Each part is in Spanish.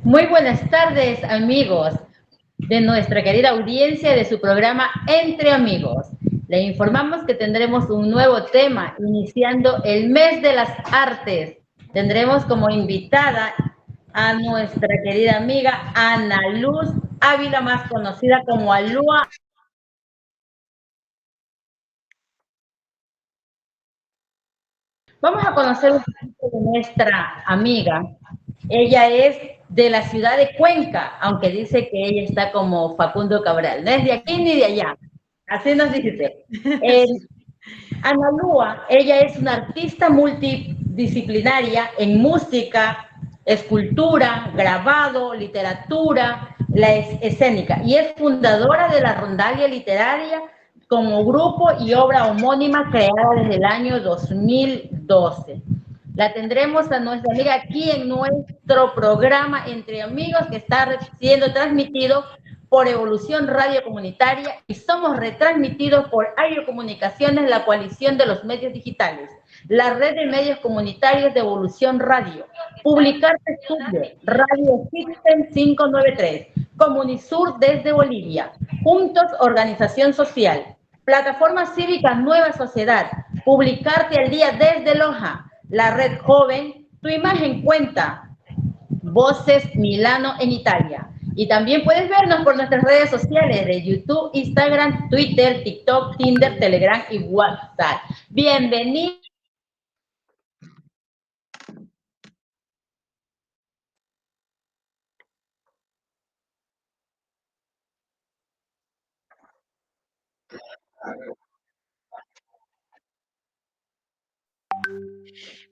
Muy buenas tardes, amigos de nuestra querida audiencia de su programa Entre Amigos. Le informamos que tendremos un nuevo tema iniciando el mes de las artes. Tendremos como invitada a nuestra querida amiga Ana Luz Ávila, más conocida como Alúa. Vamos a conocer un poquito de nuestra amiga. Ella es de la ciudad de Cuenca, aunque dice que ella está como Facundo Cabral. No es de aquí ni de allá. Así nos dice. Ana Lúa, ella es una artista multidisciplinaria en música, escultura, grabado, literatura, la escénica, y es fundadora de la Rondalia Literaria como grupo y obra homónima creada desde el año 2012. La tendremos a nuestra amiga aquí en nuestro programa Entre Amigos, que está siendo transmitido por Evolución Radio Comunitaria y somos retransmitidos por Aerocomunicaciones, la coalición de los medios digitales, la red de medios comunitarios de Evolución Radio, Publicarte Studio, Radio System 593, Comunisur desde Bolivia, Juntos Organización Social, Plataforma Cívica Nueva Sociedad, Publicarte al Día desde Loja, la Red Joven, Tu Imagen Cuenta, Voces Milano en Italia. Y también puedes vernos por nuestras redes sociales de YouTube, Instagram, Twitter, TikTok, Tinder, Telegram y WhatsApp. Bienvenidos.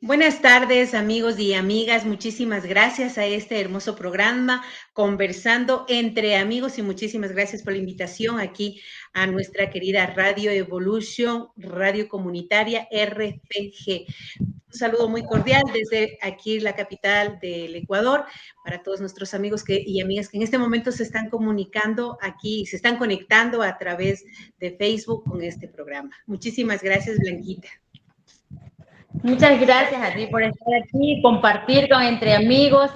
Buenas tardes, amigos y amigas. Muchísimas gracias a este hermoso programa, Conversando entre Amigos, y muchísimas gracias por la invitación aquí a nuestra querida Radio Evolution, Radio Comunitaria RPG. Un saludo muy cordial desde aquí, la capital del Ecuador, para todos nuestros amigos y amigas que en este momento se están comunicando aquí, se están conectando a través de Facebook con este programa. Muchísimas gracias, Blanquita. Muchas gracias a ti por estar aquí, compartir con Entre Amigos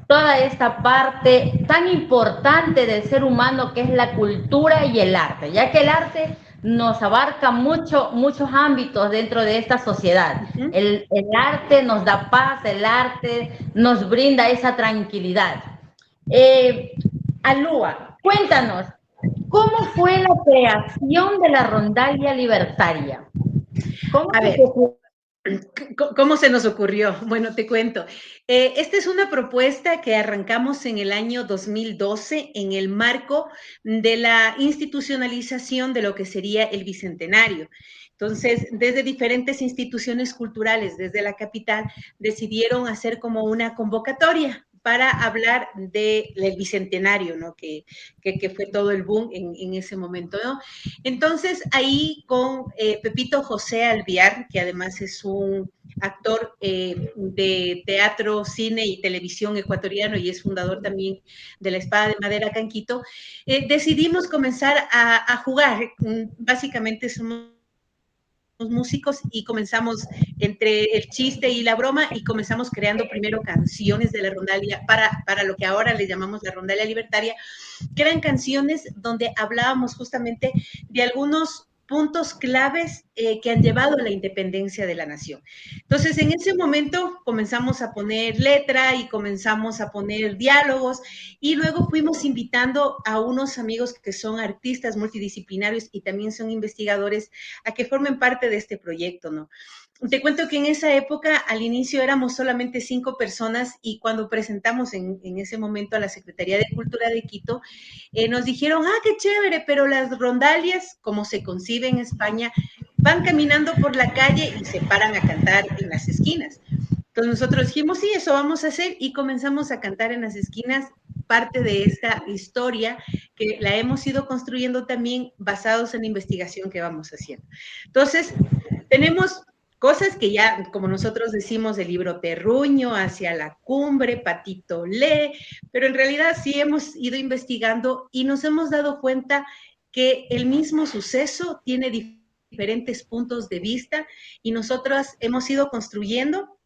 toda esta parte tan importante del ser humano que es la cultura y el arte, ya que el arte nos abarca muchos ámbitos dentro de esta sociedad. El arte nos da paz, el arte nos brinda esa tranquilidad. Alúa, cuéntanos, ¿cómo fue la creación de la Rondalia Libertaria? ¿Cómo ¿Cómo se nos ocurrió? Bueno, te cuento. Esta es una propuesta que arrancamos en el año 2012 en el marco de la institucionalización de lo que sería el Bicentenario. Entonces, desde diferentes instituciones culturales, desde la capital, decidieron hacer como una convocatoria para hablar del Bicentenario, ¿no? Que fue todo el boom en ese momento, ¿no? Entonces, ahí con Pepito José Alviar, que además es un actor de teatro, cine y televisión ecuatoriano y es fundador también de la Espada de Madera Canquito, decidimos comenzar a jugar. Básicamente somos músicos y comenzamos entre el chiste y la broma y comenzamos creando primero canciones de la rondalia para lo que ahora le llamamos la rondalia libertaria, que eran canciones donde hablábamos justamente de algunos puntos claves que han llevado a la independencia de la nación. Entonces, en ese momento comenzamos a poner letra y comenzamos a poner diálogos y luego fuimos invitando a unos amigos que son artistas multidisciplinarios y también son investigadores a que formen parte de este proyecto, ¿no? Te cuento que en esa época, al inicio éramos solamente 5 personas y cuando presentamos en ese momento a la Secretaría de Cultura de Quito, nos dijeron, qué chévere, pero las rondalias, como se concibe en España, van caminando por la calle y se paran a cantar en las esquinas. Entonces nosotros dijimos, sí, eso vamos a hacer y comenzamos a cantar en las esquinas parte de esta historia que la hemos ido construyendo también basados en la investigación que vamos haciendo. Entonces, tenemos cosas que ya, como nosotros decimos, del libro Terruño, hacia la cumbre, Patito lee, pero en realidad sí hemos ido investigando y nos hemos dado cuenta que el mismo suceso tiene diferentes puntos de vista y nosotros hemos ido construyendo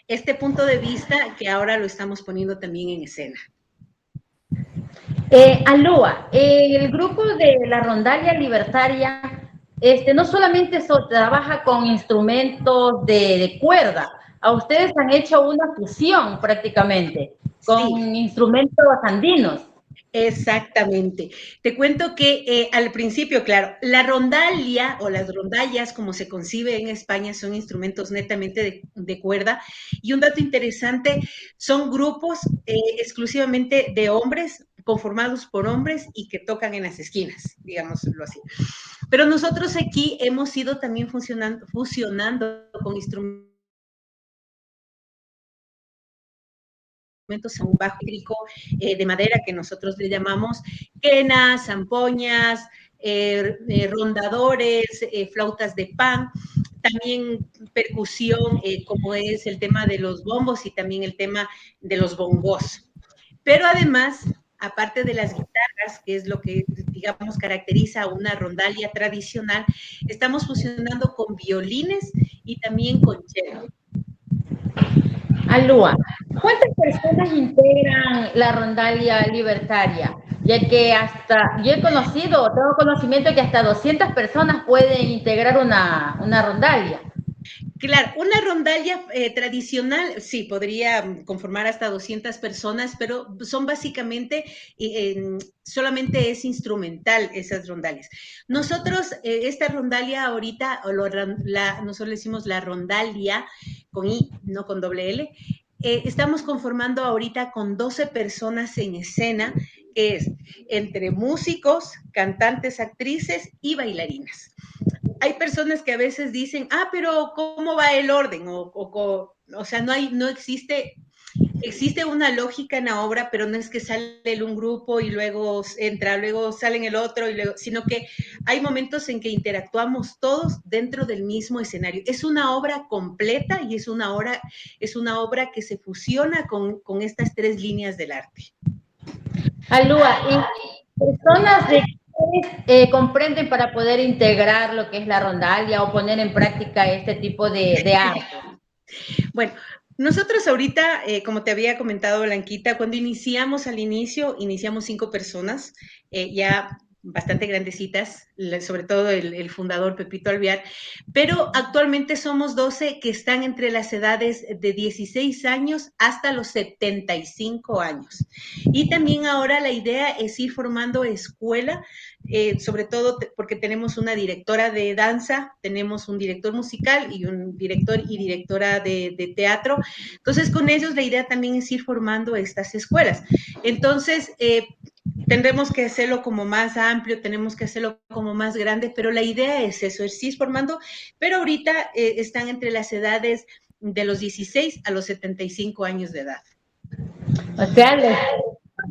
este punto de vista que ahora lo estamos poniendo también en escena. Alúa, el grupo de la Rondalia Libertaria no solamente trabaja con instrumentos de cuerda, a ustedes han hecho una fusión prácticamente con Sí. instrumentos andinos. Exactamente. Te cuento que al principio, claro, la rondalia o las rondallas, como se concibe en España, son instrumentos netamente de cuerda. Y un dato interesante, son grupos exclusivamente de hombres, conformados por hombres y que tocan en las esquinas, digámoslo así. Pero nosotros aquí hemos ido también fusionando con instrumentos a un bajo hídrico de madera que nosotros le llamamos quenas, zampoñas, rondadores, flautas de pan, también percusión como es el tema de los bombos y también el tema de los bongos. Pero además, aparte de las guitarras, que es lo que, digamos, caracteriza a una rondalia tradicional, estamos fusionando con violines y también con cello. Alúa, ¿cuántas personas integran la Rondalia Libertaria? Ya que yo tengo conocimiento que hasta 200 personas pueden integrar una rondalia. Claro, una rondalla tradicional, sí, podría conformar hasta 200 personas, pero son básicamente, solamente es instrumental esas rondallas. Nosotros, esta rondalia ahorita, nosotros le decimos la rondalia, con I, no con doble L, estamos conformando ahorita con 12 personas en escena, que es entre músicos, cantantes, actrices y bailarinas. Hay personas que a veces dicen, pero ¿cómo va el orden? O sea, no existe una lógica en la obra, pero no es que sale un grupo y luego entra, luego sale en el otro, sino que hay momentos en que interactuamos todos dentro del mismo escenario. Es una obra completa y es una obra que se fusiona con estas 3 líneas del arte. Alúa, ¿y personas de comprenden para poder integrar lo que es la rondalia o poner en práctica este tipo de arte? Bueno, nosotros ahorita, como te había comentado, Blanquita, cuando iniciamos 5 personas, ya bastante grandecitas, sobre todo el fundador Pepito Alvear, pero actualmente somos 12 que están entre las edades de 16 años hasta los 75 años. Y también ahora la idea es ir formando escuela, sobre todo porque tenemos una directora de danza, tenemos un director musical y un director y directora de teatro. Entonces, con ellos la idea también es ir formando estas escuelas. Entonces, tendremos que hacerlo como más amplio, tenemos que hacerlo como más grande, pero la idea es eso, es ir formando, pero ahorita están entre las edades de los 16 a los 75 años de edad. O sea, los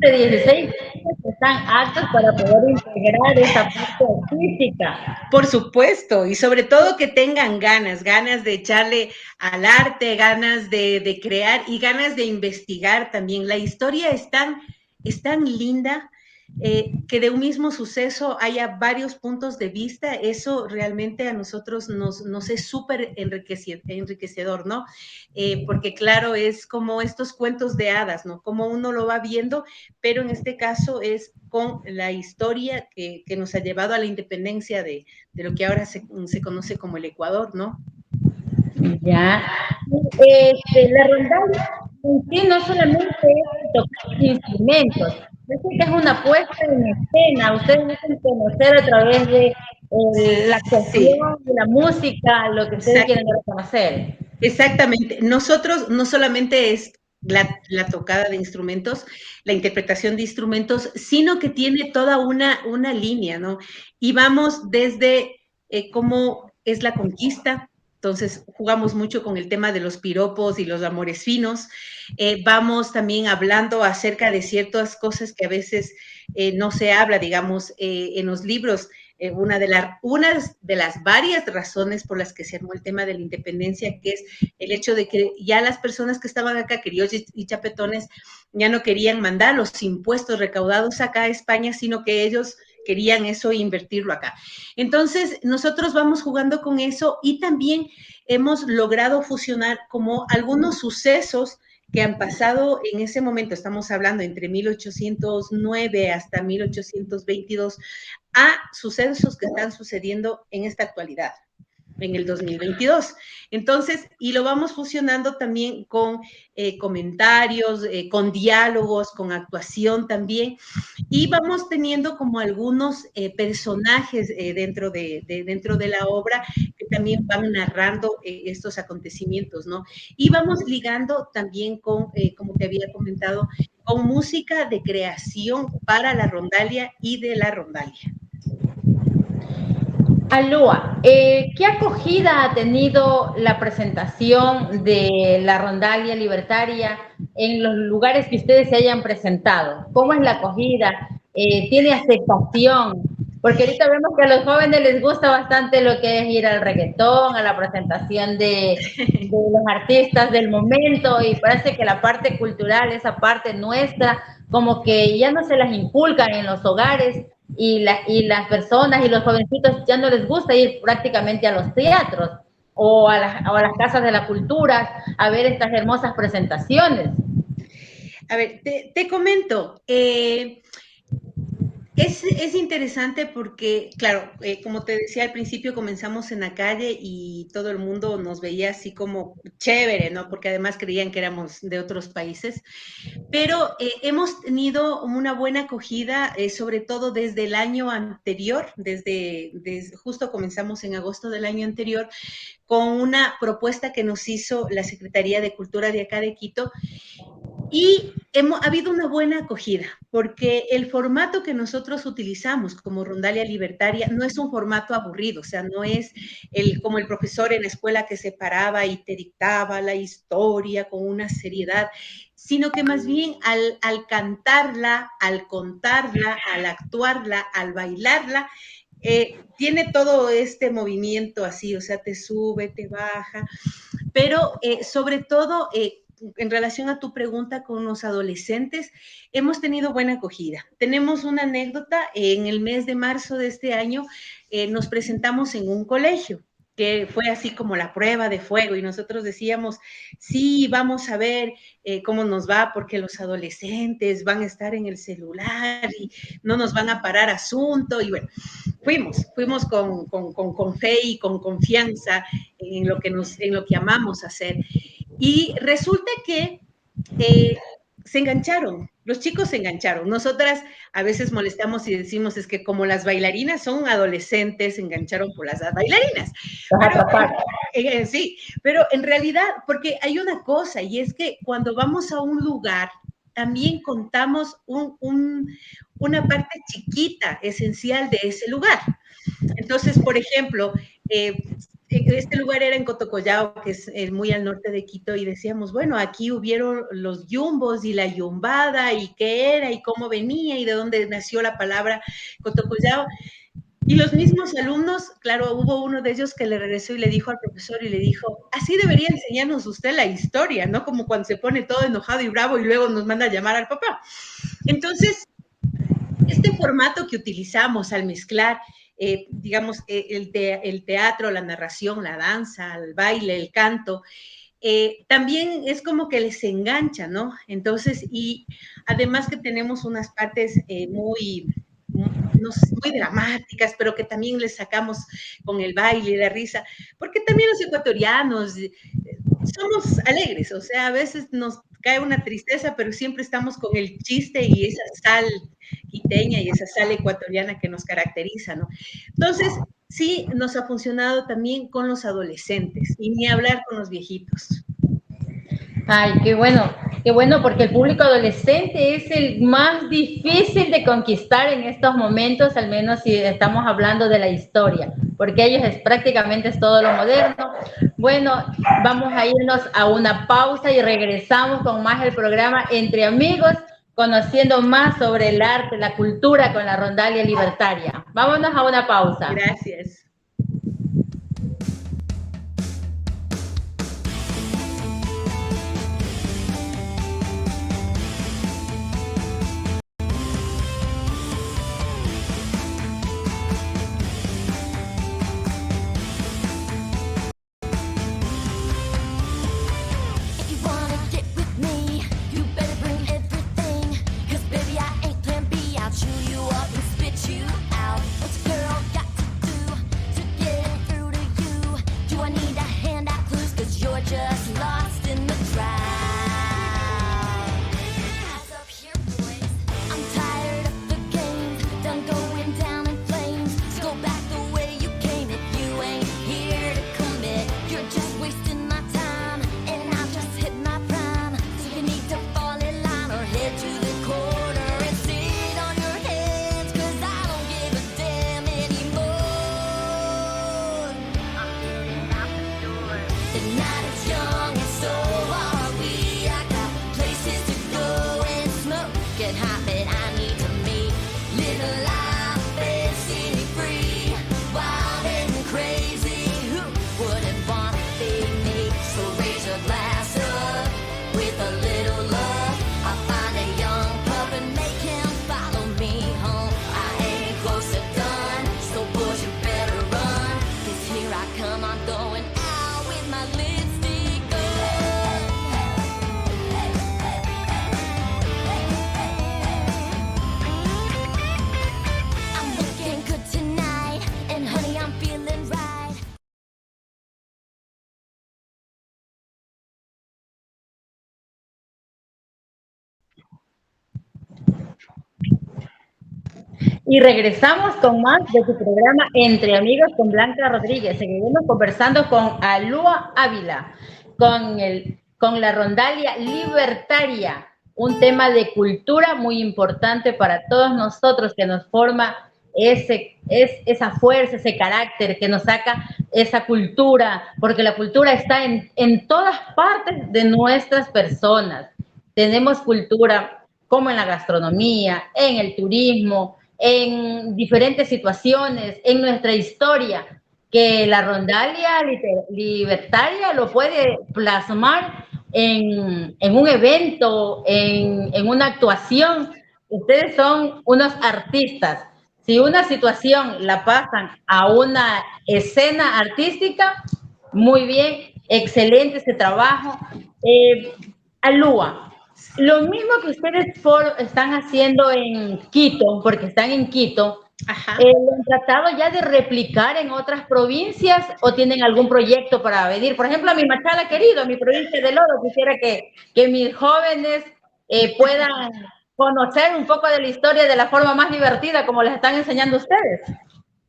de 16 están aptos para poder integrar esa parte artística. Por supuesto, y sobre todo que tengan ganas, ganas de echarle al arte, ganas de crear y ganas de investigar también. La historia es tan linda, que de un mismo suceso haya varios puntos de vista, eso realmente a nosotros nos es súper enriquecedor, ¿no? Porque claro, es como estos cuentos de hadas, ¿no? Como uno lo va viendo, pero en este caso es con la historia que nos ha llevado a la independencia de lo que ahora se conoce como el Ecuador, ¿no? Ya. La rondalla en sí no solamente es tocar instrumentos, es que es una puesta en escena. Ustedes hacen conocer a través de la Sí, actuación, de la música, lo que ustedes quieren reconocer. exactamente. Nosotros no solamente es la tocada de instrumentos, la interpretación de instrumentos, sino que tiene toda una línea, ¿no? Y vamos desde cómo es la conquista. Entonces, jugamos mucho con el tema de los piropos y los amores finos. Vamos también hablando acerca de ciertas cosas que a veces no se habla, digamos, en los libros. Una de las varias razones por las que se armó el tema de la independencia, que es el hecho de que ya las personas que estaban acá, criollos y chapetones, ya no querían mandar los impuestos recaudados acá a España, sino que ellos querían eso e invertirlo acá. Entonces, nosotros vamos jugando con eso y también hemos logrado fusionar como algunos sucesos que han pasado en ese momento, estamos hablando entre 1809 hasta 1822, a sucesos que están sucediendo en esta actualidad, en el 2022. Entonces, y lo vamos fusionando también con comentarios, con diálogos, con actuación también, y vamos teniendo como algunos personajes dentro de la obra que también van narrando estos acontecimientos, ¿no? Y vamos ligando también con, como te había comentado, con música de creación para la rondalia y de la rondalia. Alúa, ¿qué acogida ha tenido la presentación de la Rondalia Libertaria en los lugares que ustedes se hayan presentado? ¿Cómo es la acogida? ¿Tiene aceptación? Porque ahorita vemos que a los jóvenes les gusta bastante lo que es ir al reggaetón, a la presentación de los artistas del momento, y parece que la parte cultural, esa parte nuestra, como que ya no se las inculcan en los hogares, y las personas y los jovencitos ya no les gusta ir prácticamente a los teatros o a las casas de la cultura a ver estas hermosas presentaciones. A ver, te comento, es interesante porque, claro, como te decía al principio, comenzamos en la calle y todo el mundo nos veía así como chévere, ¿no? Porque además creían que éramos de otros países. Pero hemos tenido una buena acogida, sobre todo desde el año anterior, desde justo comenzamos en agosto del año anterior, con una propuesta que nos hizo la Secretaría de Cultura de acá de Quito. Y ha habido una buena acogida, porque el formato que nosotros utilizamos como Rondalia Libertaria no es un formato aburrido, o sea, no es como el profesor en la escuela que se paraba y te dictaba la historia con una seriedad, sino que más bien al cantarla, al contarla, al actuarla, al bailarla, tiene todo este movimiento así, o sea, te sube, te baja, pero sobre todo en relación a tu pregunta con los adolescentes, hemos tenido buena acogida. Tenemos una anécdota, en el mes de marzo de este año nos presentamos en un colegio. que fue así como la prueba de fuego y nosotros decíamos, sí, vamos a ver cómo nos va porque los adolescentes van a estar en el celular y no nos van a parar asunto y bueno, fuimos con fe y con confianza en lo que amamos hacer. Y resulta que se engancharon, los chicos se engancharon. Nosotras a veces molestamos y decimos es que como las bailarinas son adolescentes, se engancharon por las bailarinas. Pero, sí, pero en realidad, porque hay una cosa y es que cuando vamos a un lugar, también contamos una parte chiquita, esencial de ese lugar. Entonces, por ejemplo, este lugar era en Cotocollao, que es muy al norte de Quito, y decíamos, bueno, aquí hubieron los yumbos y la yumbada, y qué era, y cómo venía, y de dónde nació la palabra Cotocollao. Y los mismos alumnos, claro, hubo uno de ellos que le regresó y le dijo al profesor y le dijo, así debería enseñarnos usted la historia, ¿no? Como cuando se pone todo enojado y bravo y luego nos manda a llamar al papá. Entonces, este formato que utilizamos al mezclar, digamos, el teatro, la narración, la danza, el baile, el canto, también es como que les engancha, ¿no? Entonces, y además que tenemos unas partes no sé, muy dramáticas, pero que también les sacamos con el baile y la risa, porque también los ecuatorianos somos alegres, o sea, a veces nos cae una tristeza, pero siempre estamos con el chiste y esa sal quiteña y esa sal ecuatoriana que nos caracteriza, ¿no? Entonces, sí, nos ha funcionado también con los adolescentes y ni hablar con los viejitos. Ay, qué bueno, porque el público adolescente es el más difícil de conquistar en estos momentos, al menos si estamos hablando de la historia, porque ellos es prácticamente es todo lo moderno. Bueno, vamos a irnos a una pausa y regresamos con más el programa Entre Amigos, conociendo más sobre el arte, la cultura con la Rondalia Libertaria. Vámonos a una pausa. Gracias. Y regresamos con más de tu programa Entre Amigos con Blanca Rodríguez. Seguiremos conversando con Alúa Ávila, con la Rondalia Libertaria, un tema de cultura muy importante para todos nosotros que nos forma esa fuerza, ese carácter que nos saca esa cultura, porque la cultura está en todas partes de nuestras personas. Tenemos cultura como en la gastronomía, en el turismo, en diferentes situaciones, en nuestra historia, que la Rondalia Libertaria lo puede plasmar en un evento, en una actuación. Ustedes son unos artistas. si una situación la pasan a una escena artística, muy bien, excelente ese trabajo. Alúa, lo mismo que ustedes están haciendo en Quito, porque están en Quito, ¿lo han tratado ya de replicar en otras provincias o tienen algún proyecto para venir? Por ejemplo, a mi Machala querido, a mi provincia de Oro, quisiera que mis jóvenes puedan conocer un poco de la historia de la forma más divertida, como les están enseñando ustedes.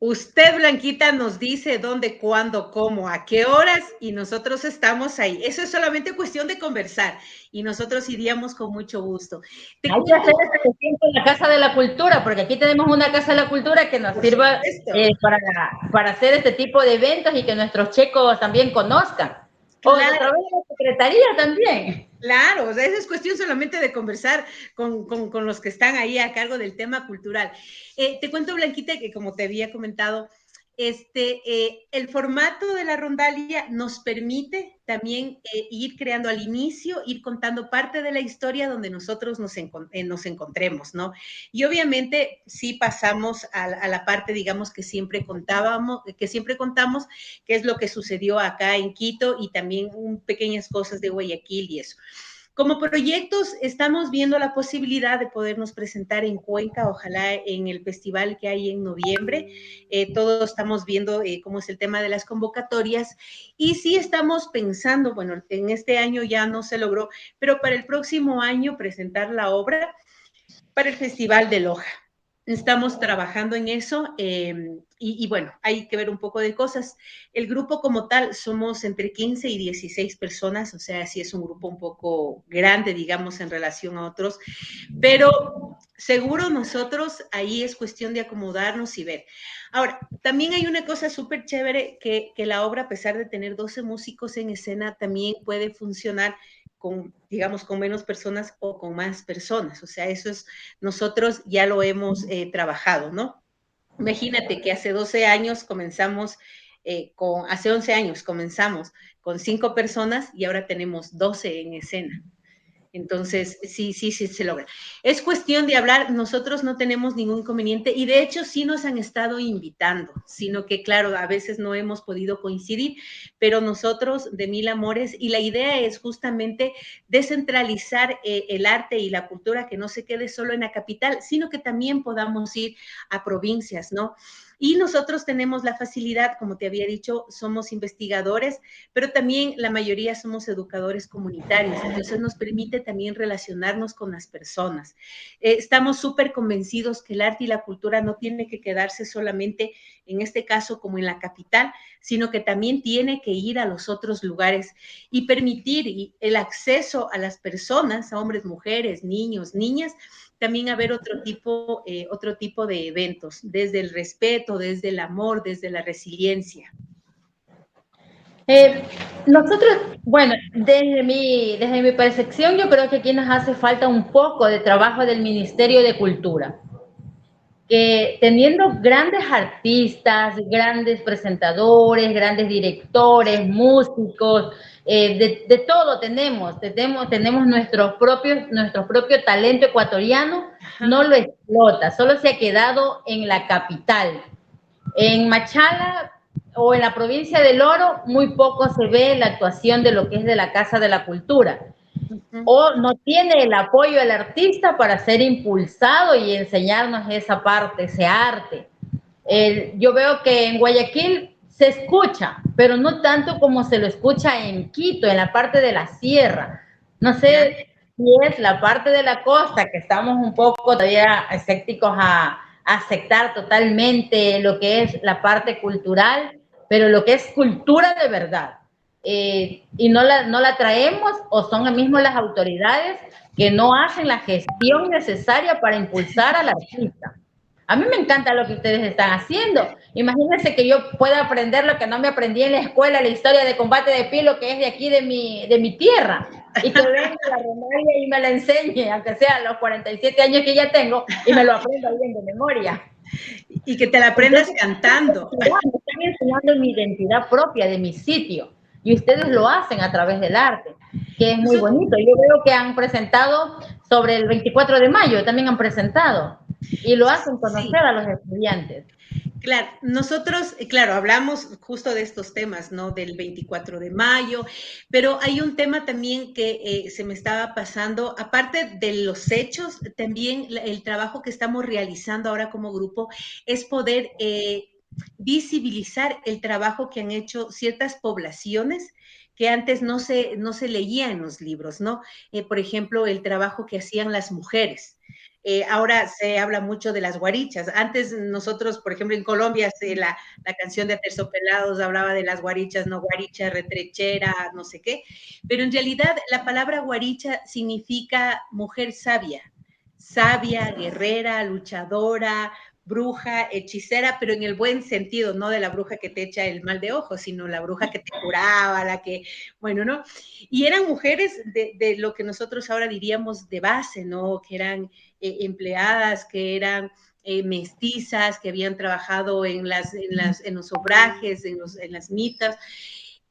Usted, Blanquita, nos dice dónde, cuándo, cómo, a qué horas y nosotros estamos ahí. Eso es solamente cuestión de conversar y nosotros iríamos con mucho gusto. Hay que hacer este tiempo en la Casa de la Cultura, porque aquí tenemos una Casa de la Cultura que nos sirva para hacer este tipo de eventos y que nuestros checos también conozcan. Claro. O a través de la Secretaría también. Claro, o sea, esa es cuestión solamente de conversar con los que están ahí a cargo del tema cultural. Te cuento, Blanquita, que como te había comentado, el formato de la rondalia nos permite también ir creando al inicio, ir contando parte de la historia donde nosotros nos encontremos, ¿no? Y obviamente sí pasamos a la parte, digamos, que siempre contamos, que es lo que sucedió acá en Quito y también pequeñas cosas de Guayaquil y eso. Como proyectos, estamos viendo la posibilidad de podernos presentar en Cuenca, ojalá en el festival que hay en noviembre. Todos estamos viendo cómo es el tema de las convocatorias y sí estamos pensando, bueno, en este año ya no se logró, pero para el próximo año presentar la obra para el Festival de Loja. Estamos trabajando en eso y bueno, hay que ver un poco de cosas. El grupo como tal somos entre 15 y 16 personas, o sea, sí es un grupo un poco grande, digamos, en relación a otros, pero seguro nosotros ahí es cuestión de acomodarnos y ver. Ahora, también hay una cosa súper chévere que la obra, a pesar de tener 12 músicos en escena, también puede funcionar con, digamos, con menos personas o con más personas. O sea, eso es, nosotros ya lo hemos trabajado, ¿no? Imagínate que hace 12 años comenzamos, hace 11 años comenzamos con 5 personas y ahora tenemos 12 en escena. Entonces, sí se logra. Es cuestión de hablar, nosotros no tenemos ningún inconveniente y de hecho sí nos han estado invitando, sino que claro, a veces no hemos podido coincidir, pero nosotros de Mil Amores y la idea es justamente descentralizar el arte y la cultura, que no se quede solo en la capital, sino que también podamos ir a provincias, ¿no? Y nosotros tenemos la facilidad, como te había dicho, somos investigadores, pero también la mayoría somos educadores comunitarios, entonces nos permite también relacionarnos con las personas. Estamos súper convencidos que el arte y la cultura no tiene que quedarse solamente, en este caso, como en la capital, sino que también tiene que ir a los otros lugares y permitir el acceso a las personas, a hombres, mujeres, niños, niñas, también haber otro tipo de eventos, desde el respeto, desde el amor, desde la resiliencia. Nosotros, bueno, desde mi percepción, yo creo que aquí nos hace falta un poco de trabajo del Ministerio de Cultura, que teniendo grandes artistas, grandes presentadores, grandes directores, músicos, de todo tenemos nuestro propio talento ecuatoriano, no lo explota, solo se ha quedado en la capital. En Machala o en la provincia del Oro muy poco se ve la actuación de lo que es de la Casa de la Cultura. O no tiene el apoyo del artista para ser impulsado y enseñarnos esa parte, ese arte. Yo veo que en Guayaquil se escucha, pero no tanto como se lo escucha en Quito, en la parte de la sierra. No sé si es la parte de la costa, que estamos un poco todavía escépticos a aceptar totalmente lo que es la parte cultural, pero lo que es cultura de verdad. Y no la traemos, o son mismo las autoridades que no hacen la gestión necesaria para impulsar al artista. A mí me encanta lo que ustedes están haciendo. Imagínense que yo pueda aprender lo que no me aprendí en la escuela, la historia de combate de pilo, que es de aquí, de mi tierra, y que venga la Romaria y me la enseñe, aunque sea a los 47 años que ya tengo, y me lo aprenda bien de memoria. Y que te la aprendas cantando. Me están enseñando mi identidad propia de mi sitio, y ustedes lo hacen a través del arte, que es muy bonito. Yo veo que han presentado sobre el 24 de mayo, también han presentado. y lo hacen Sí. conocer a los estudiantes. Claro, nosotros, claro, hablamos justo de estos temas, ¿no? Del 24 de mayo, pero hay un tema también que se me estaba pasando, aparte de los hechos, también el trabajo que estamos realizando ahora como grupo es poder visibilizar el trabajo que han hecho ciertas poblaciones que antes no se leía en los libros, ¿no? Por ejemplo, el trabajo que hacían las mujeres. Ahora se habla mucho de las guarichas. Antes nosotros, por ejemplo, en Colombia, la canción de Aterciopelados hablaba de las guarichas, no guaricha, retrechera, no sé qué. Pero en realidad la palabra guaricha significa mujer sabia, sabia, guerrera, luchadora, bruja, hechicera, pero en el buen sentido, no de la bruja que te echa el mal de ojo, sino la bruja que te curaba, la que, bueno, ¿no? Y eran mujeres de lo que nosotros ahora diríamos de base, ¿no? Que eran empleadas, que eran mestizas, que habían trabajado en los obrajes, en las mitas.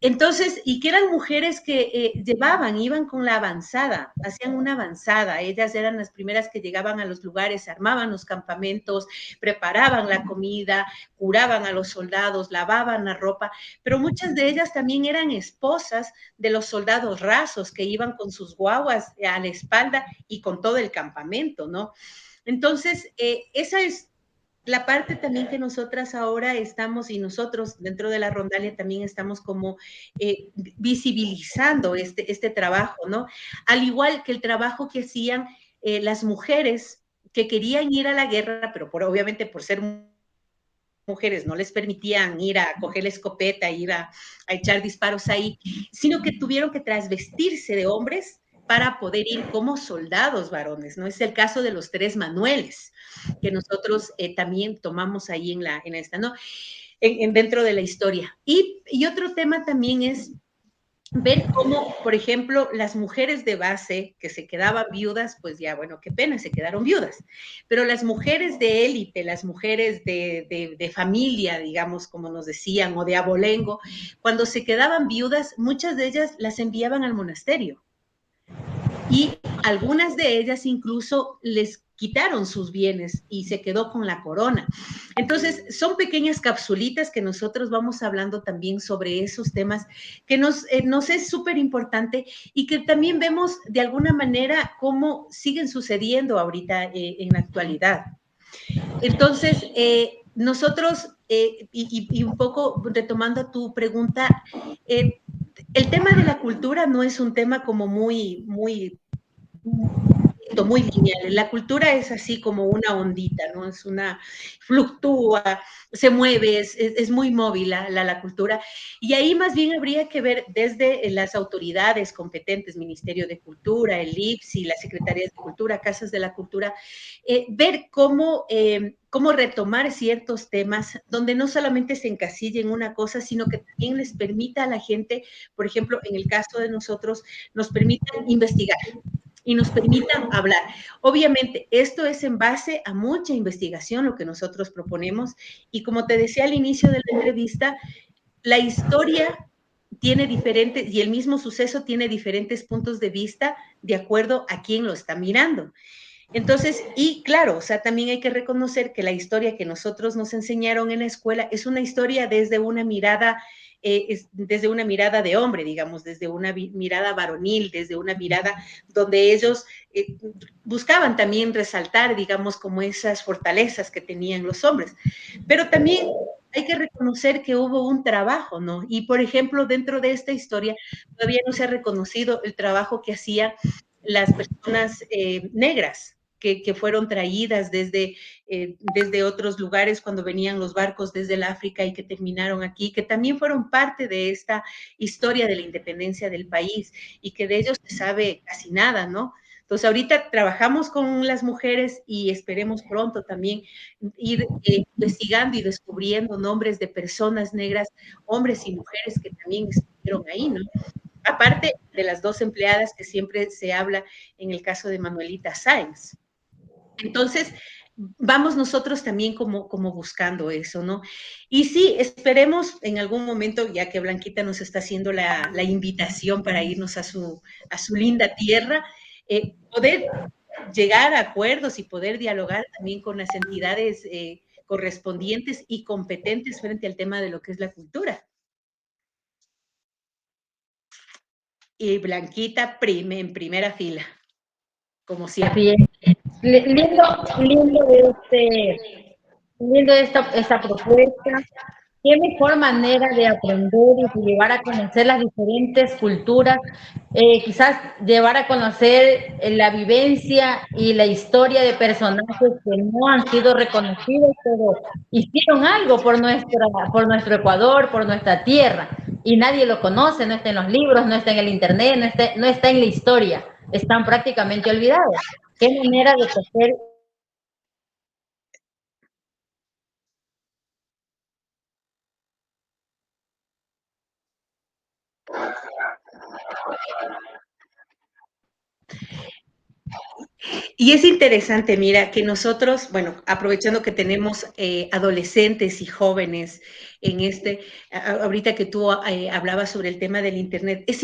Entonces, y que eran mujeres que iban con la avanzada, hacían una avanzada. Ellas eran las primeras que llegaban a los lugares, armaban los campamentos, preparaban la comida, curaban a los soldados, lavaban la ropa, pero muchas de ellas también eran esposas de los soldados rasos que iban con sus guaguas a la espalda y con todo el campamento, ¿no? Entonces, esa es la parte también que nosotras ahora estamos y nosotros dentro de la Rondalia también estamos como visibilizando este trabajo, ¿no? Al igual que el trabajo que hacían las mujeres que querían ir a la guerra, pero obviamente por ser mujeres no les permitían ir a coger la escopeta, ir a echar disparos ahí, sino que tuvieron que trasvestirse de hombres para poder ir como soldados varones, ¿no? Es el caso de los tres Manueles, que nosotros también tomamos ahí en esta, ¿no? Dentro de la historia. Y otro tema también es ver cómo, por ejemplo, las mujeres de base que se quedaban viudas, pues ya, bueno, qué pena, se quedaron viudas. Pero las mujeres de élite, las mujeres de familia, digamos, como nos decían, o de abolengo, cuando se quedaban viudas, muchas de ellas las enviaban al monasterio. Y algunas de ellas incluso les quitaron sus bienes y se quedó con la corona. Entonces, son pequeñas capsulitas que nosotros vamos hablando también sobre esos temas que nos es súper importante y que también vemos de alguna manera cómo siguen sucediendo ahorita en la actualidad. Entonces, nosotros, y un poco retomando tu pregunta, el tema de la cultura no es un tema como muy lineal. La cultura es así como una ondita, ¿no? Es una, fluctúa, se mueve, es muy móvil la cultura. Y ahí más bien habría que ver desde las autoridades competentes, Ministerio de Cultura, el IPSI, las Secretarías de Cultura, Casas de la Cultura, ver cómo retomar ciertos temas donde no solamente se encasille en una cosa, sino que también les permita a la gente, por ejemplo, en el caso de nosotros, nos permitan investigar y nos permitan hablar. Obviamente, esto es en base a mucha investigación lo que nosotros proponemos y como te decía al inicio de la entrevista, la historia tiene diferentes y el mismo suceso tiene diferentes puntos de vista de acuerdo a quién lo está mirando. Entonces, y claro, o sea, también hay que reconocer que la historia que nosotros nos enseñaron en la escuela es una historia desde una mirada de hombre, digamos, desde una mirada varonil, desde una mirada donde ellos buscaban también resaltar, digamos, como esas fortalezas que tenían los hombres. Pero también hay que reconocer que hubo un trabajo, ¿no? Y, por ejemplo, dentro de esta historia, todavía no se ha reconocido el trabajo que hacían las personas negras, que fueron traídas desde otros lugares cuando venían los barcos desde el África y que terminaron aquí, que también fueron parte de esta historia de la independencia del país y que de ellos se sabe casi nada, ¿no? Entonces, ahorita trabajamos con las mujeres y esperemos pronto también ir investigando y descubriendo nombres de personas negras, hombres y mujeres que también estuvieron ahí, ¿no? Aparte de las dos empleadas que siempre se habla en el caso de Manuelita Sáenz. Entonces, vamos nosotros también como buscando eso, ¿no? Y sí, esperemos en algún momento, ya que Blanquita nos está haciendo la invitación para irnos a su linda tierra, poder llegar a acuerdos y poder dialogar también con las entidades correspondientes y competentes frente al tema de lo que es la cultura. Y Blanquita en primera fila, como siempre. Así es. Lindo, lindo, lindo esta propuesta. Qué mejor manera de aprender y de llevar a conocer las diferentes culturas, quizás llevar a conocer la vivencia y la historia de personajes que no han sido reconocidos, pero hicieron algo por nuestro Ecuador, por nuestra tierra, y nadie lo conoce, no está en los libros, no está en el internet, no está en la historia, están prácticamente olvidados. Qué manera de coger. Y es interesante, mira, que nosotros, bueno, aprovechando que tenemos adolescentes y jóvenes en ahorita que tú hablabas sobre el tema del Internet, es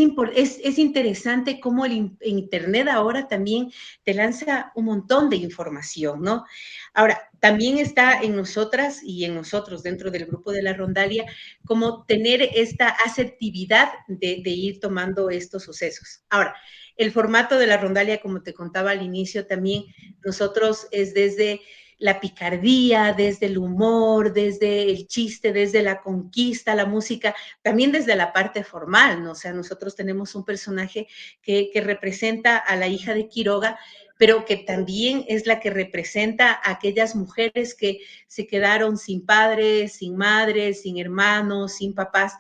interesante cómo el Internet ahora también te lanza un montón de información, ¿no? Ahora, también está en nosotras y en nosotros dentro del grupo de la Rondalia, como tener esta asertividad de ir tomando estos sucesos. Ahora, el formato de la rondalia, como te contaba al inicio, también nosotros es desde la picardía, desde el humor, desde el chiste, desde la conquista, la música, también desde la parte formal, ¿no? O sea, nosotros tenemos un personaje que representa a la hija de Quiroga, pero que también es la que representa a aquellas mujeres que se quedaron sin padres, sin madres, sin hermanos, sin papás,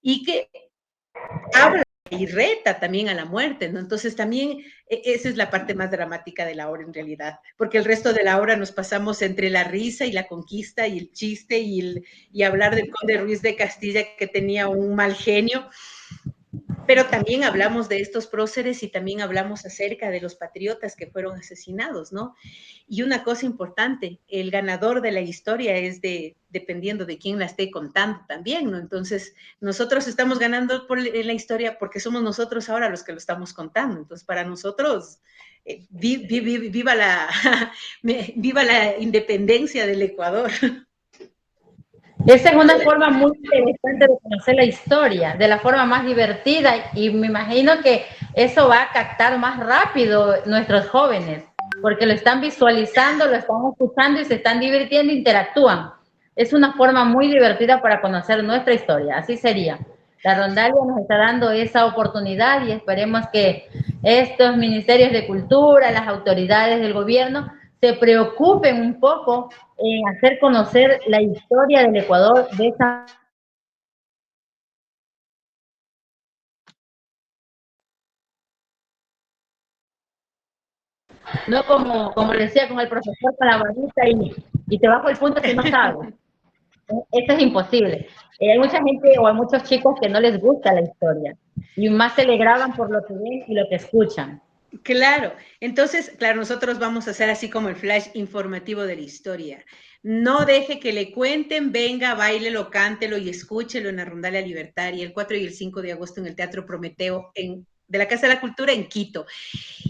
y que habla y reta también a la muerte, ¿no? Entonces también esa es la parte más dramática de la obra en realidad, porque el resto de la obra nos pasamos entre la risa y la conquista y el chiste y hablar del conde Ruiz de Castilla que tenía un mal genio, pero también hablamos de estos próceres y también hablamos acerca de los patriotas que fueron asesinados, ¿no? Y una cosa importante, el ganador de la historia es dependiendo de quién la esté contando también, ¿no? Entonces, nosotros estamos ganando en la historia porque somos nosotros ahora los que lo estamos contando. Entonces, para nosotros, viva viva la independencia del Ecuador. Esa es una forma muy interesante de conocer la historia, de la forma más divertida, y me imagino que eso va a captar más rápido nuestros jóvenes, porque lo están visualizando, lo están escuchando y se están divirtiendo, interactúan. Es una forma muy divertida para conocer nuestra historia, así sería. La Rondalia nos está dando esa oportunidad y esperemos que estos ministerios de cultura, las autoridades del gobierno, se preocupen un poco en hacer conocer la historia del Ecuador de esa. No como le decía con el profesor con la varita y te bajo el punto que no sabes. Eso es imposible. Hay mucha gente o hay muchos chicos que no les gusta la historia y más se le graban por lo que ven y lo que escuchan. Claro, entonces, claro, nosotros vamos a hacer así como el flash informativo de la historia. No deje que le cuenten, venga, báilelo, cántelo y escúchelo en la Rondalia Libertaria el 4 y el 5 de agosto en el Teatro Prometeo de la Casa de la Cultura en Quito.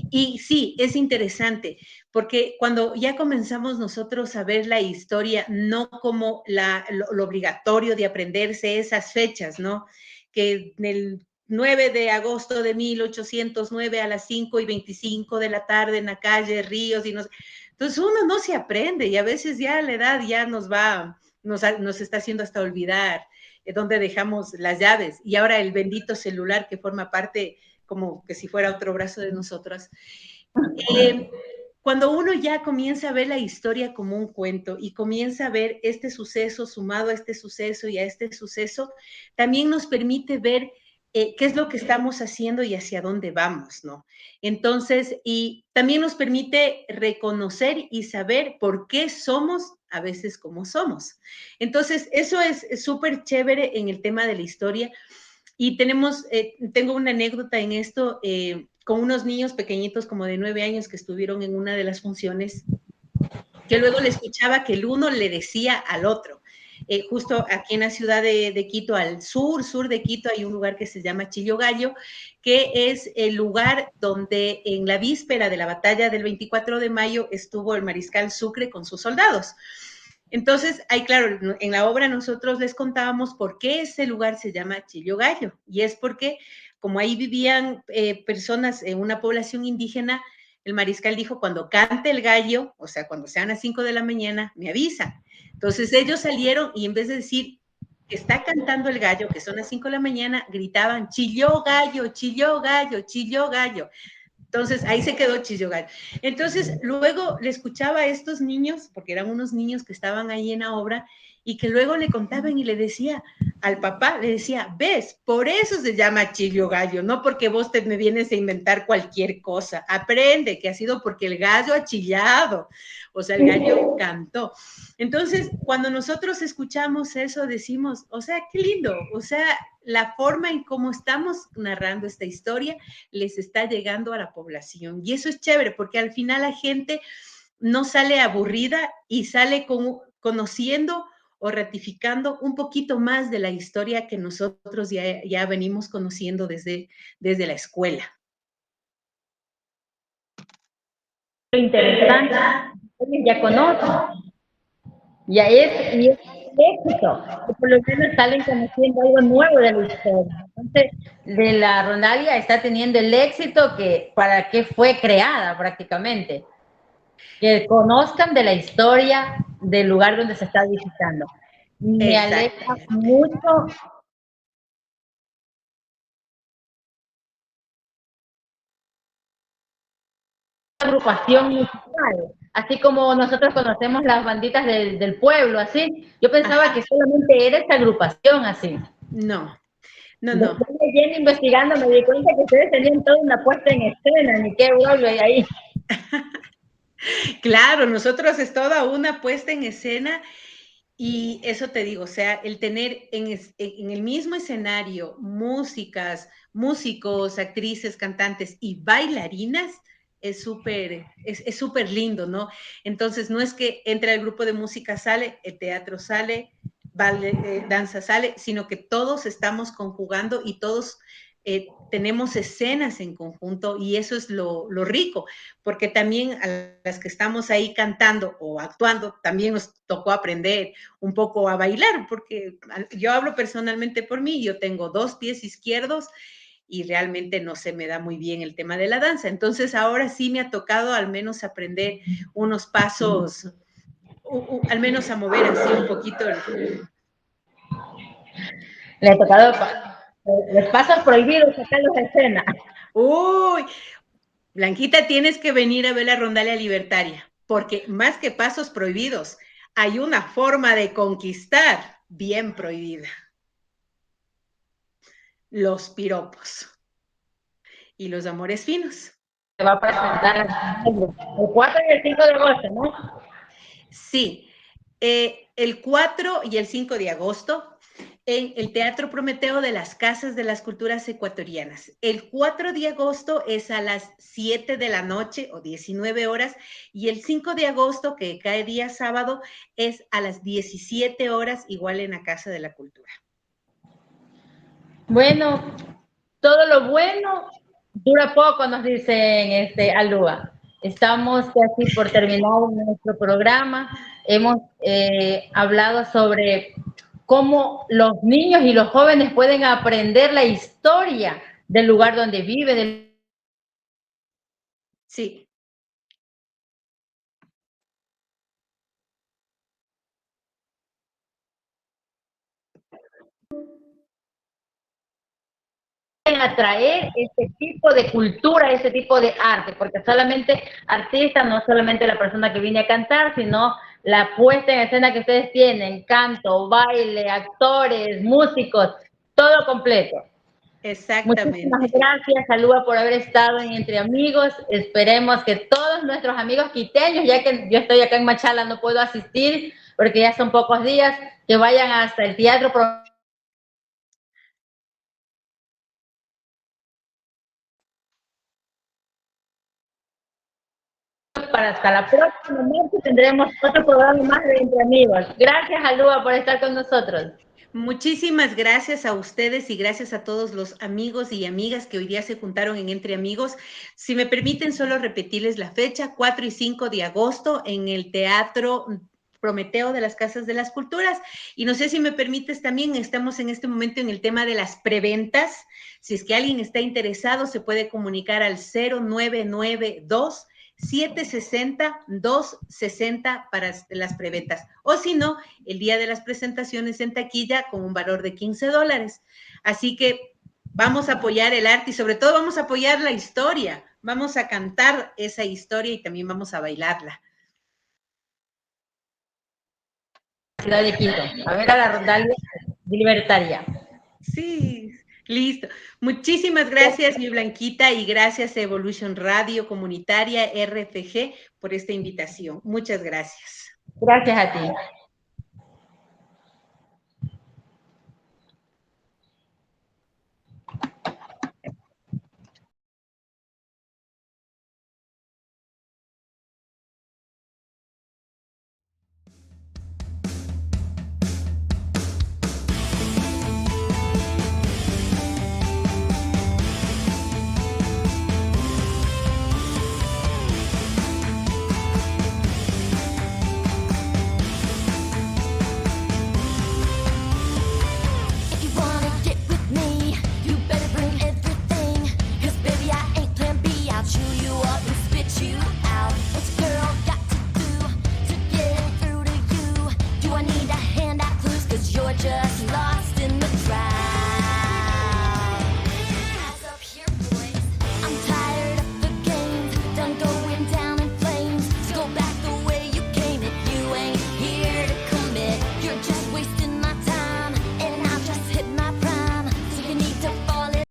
Y sí, es interesante, porque cuando ya comenzamos nosotros a ver la historia, no como lo obligatorio de aprenderse esas fechas, ¿no? Que en el 9 de agosto de 1809 a las 5:25 de la tarde en la calle Ríos y entonces uno no se aprende y a veces ya la edad ya nos está haciendo hasta olvidar dónde dejamos las llaves y ahora el bendito celular que forma parte como que si fuera otro brazo de nosotras. Cuando uno ya comienza a ver la historia como un cuento y comienza a ver este suceso sumado a este suceso y a este suceso, también nos permite ver qué es lo que estamos haciendo y hacia dónde vamos, ¿no? Entonces, y también nos permite reconocer y saber por qué somos a veces como somos. Entonces, eso es súper chévere en el tema de la historia. Y tengo una anécdota en esto con unos niños pequeñitos como de 9 años que estuvieron en una de las funciones, que luego le escuchaba que el uno le decía al otro, justo aquí en la ciudad de Quito, al sur de Quito, hay un lugar que se llama Chillogallo, que es el lugar donde en la víspera de la batalla del 24 de mayo estuvo el mariscal Sucre con sus soldados. Entonces, ahí claro, en la obra nosotros les contábamos por qué ese lugar se llama Chillogallo, y es porque como ahí vivían personas en una población indígena, el mariscal dijo, cuando cante el gallo, o sea, cuando sean las 5 de la mañana, me avisa. Entonces ellos salieron y en vez de decir que está cantando el gallo, que son las 5 de la mañana, gritaban, chilló gallo, chilló gallo, chilló gallo. Entonces, ahí se quedó Chillogal. Entonces, luego le escuchaba a estos niños, porque eran unos niños que estaban ahí en la obra, y que luego le contaban y le decía al papá, le decía, ves, por eso se llama Chillo Gallo, no porque vos te me vienes a inventar cualquier cosa. Aprende que ha sido porque el gallo ha chillado, o sea, el gallo cantó. Entonces, cuando nosotros escuchamos eso, decimos, o sea, qué lindo, o sea, la forma en cómo estamos narrando esta historia les está llegando a la población. Y eso es chévere, porque al final la gente no sale aburrida y sale conociendo o ratificando un poquito más de la historia que nosotros ya venimos conociendo desde la escuela. Lo interesante, ya conocen, ya es, y es éxito, que por lo menos salen conociendo algo nuevo de la historia. Entonces, de la Rondalia está teniendo el éxito que para qué fue creada prácticamente. Que conozcan de la historia del lugar donde se está visitando. Me alegra mucho la agrupación musical, así como nosotros conocemos las banditas del pueblo, así. Yo pensaba que solamente era esta agrupación así. No, no, no. Después de investigando me di cuenta que ustedes tenían toda una puesta en escena, ni qué vuelvo ahí. Claro, nosotros es toda una puesta en escena y eso te digo, o sea, el tener en el mismo escenario músicos, actrices, cantantes y bailarinas es súper lindo, ¿no? Entonces, no es que entre el grupo de música sale, el teatro sale, danza sale, sino que todos estamos conjugando y todos tenemos escenas en conjunto y eso es lo rico, porque también a las que estamos ahí cantando o actuando, también nos tocó aprender un poco a bailar, porque yo hablo personalmente por mí, yo tengo 2 pies izquierdos y realmente no se me da muy bien el tema de la danza. Entonces ahora sí me ha tocado al menos aprender unos pasos, al menos a mover así un poquito. Le ha tocado los pasos prohibidos sacarlos de escena. Uy, Blanquita, tienes que venir a ver la Rondalia Libertaria, porque más que pasos prohibidos, hay una forma de conquistar bien prohibida. Los piropos y los amores finos. Se va a presentar el 4 y el 5 de agosto, ¿no? Sí, el 4 y el 5 de agosto en el Teatro Prometeo de las Casas de las Culturas Ecuatorianas. El 4 de agosto es a las 7 de la noche o 19 horas y el 5 de agosto, que cae día sábado, es a las 17 horas, igual en la Casa de la Cultura. Bueno, todo lo bueno dura poco, nos dicen Alúa. Estamos casi por terminar nuestro programa. Hemos hablado sobre cómo los niños y los jóvenes pueden aprender la historia del lugar donde viven. Sí. Atraer este tipo de cultura, este tipo de arte, porque solamente artista, no solamente la persona que viene a cantar, sino la puesta en escena que ustedes tienen, canto, baile, actores, músicos, todo completo. Exactamente. Muchísimas gracias, Alúa, por haber estado en Entre Amigos. Esperemos que todos nuestros amigos quiteños, ya que yo estoy acá en Machala, no puedo asistir porque ya son pocos días, que vayan hasta el Teatro para para hasta la próxima noche tendremos otro programa más de Entre Amigos. Gracias, Alúa, por estar con nosotros. Muchísimas gracias a ustedes y gracias a todos los amigos y amigas que hoy día se juntaron en Entre Amigos. Si me permiten solo repetirles la fecha, 4 y 5 de agosto en el Teatro Prometeo de las Casas de las Culturas. Y no sé si me permites también, estamos en este momento en el tema de las preventas. Si es que alguien está interesado, se puede comunicar al 0992 760-260 para las preventas. O si no, el día de las presentaciones en taquilla con un valor de $15. Así que vamos a apoyar el arte y sobre todo vamos a apoyar la historia. Vamos a cantar esa historia y también vamos a bailarla. Ciudad de Quito, a ver a la Rondalia Libertaria. Sí, listo. Muchísimas gracias, mi Blanquita, y gracias a Evolution Radio Comunitaria RFG por esta invitación. Muchas gracias. Gracias a ti.